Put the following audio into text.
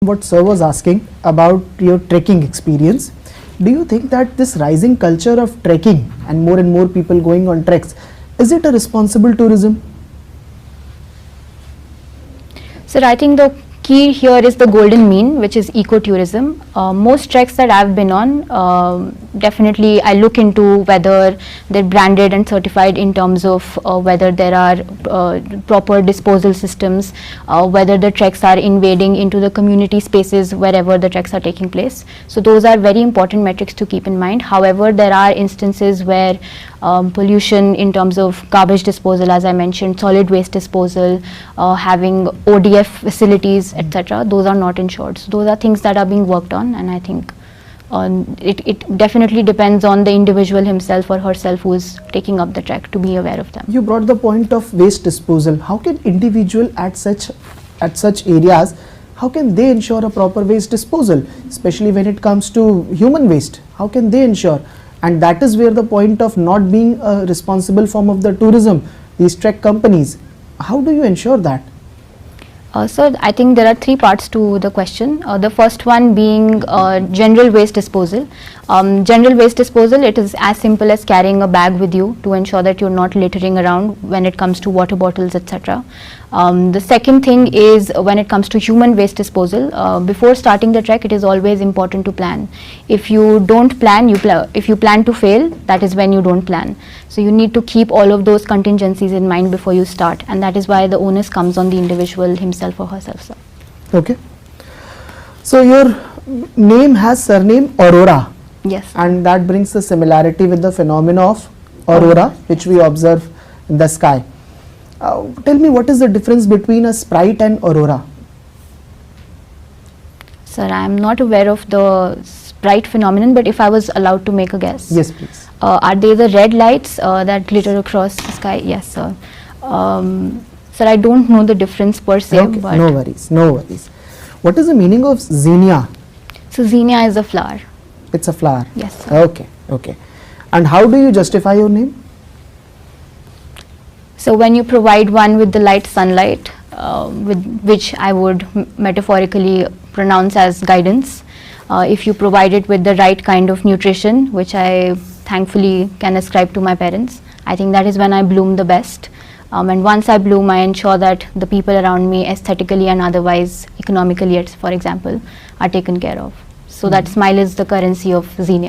What sir was asking about your trekking experience, do you think that this rising culture of trekking and more people going on treks, is it a responsible tourism? So I think the key here is the golden mean, which is ecotourism. Most treks that I've been on, definitely I look into whether they're branded and certified in terms of whether there are proper disposal systems, whether the treks are invading into the community spaces wherever the treks are taking place. So those are very important metrics to keep in mind. However, there are instances where pollution in terms of garbage disposal, as I mentioned, solid waste disposal, having ODF facilities, etc., those are not ensured. So those are things that are being worked on, and I think it definitely depends on the individual himself or herself who is taking up the trek to be aware of them. You brought the point of waste disposal. How can individual at such areas, how can they ensure a proper waste disposal, especially when it comes to human waste? How can they ensure? And that is where the point of not being a responsible form of the tourism, these trek companies, how do you ensure that? So I think there are three parts to the question. The first one being general waste disposal. General waste disposal, it is as simple as carrying a bag with you to ensure that you're not littering around when it comes to water bottles, etc. The second thing is when it comes to human waste disposal, before starting the trek, it is always important to plan. If you don't plan, if you plan to fail, that is when you don't plan. So you need to keep all of those contingencies in mind before you start, and that is why the onus comes on the individual himself or herself. Sir. Okay. So your name has surname Aurora. Yes. And that brings the similarity with the phenomena of aurora, which we observe in the sky. Tell me, what is the difference between a sprite and aurora? Sir, I am not aware of the sprite phenomenon, but if I was allowed to make a guess. Yes, please. Are they the red lights that glitter across the sky? Yes, sir. Sir, I don't know the difference per se. Okay, but no worries, no worries. What is the meaning of zinnia? So zinnia is a flower. It's a flower. Yes, sir. Okay, okay. And how do you justify your name? So when you provide one with the light sunlight, with which I would metaphorically pronounce as guidance, if you provide it with the right kind of nutrition, which I thankfully can ascribe to my parents, I think that is when I bloom the best. And once I bloom, I ensure that the people around me, aesthetically and otherwise, economically, for example, are taken care of. So that smile is the currency of zinnia.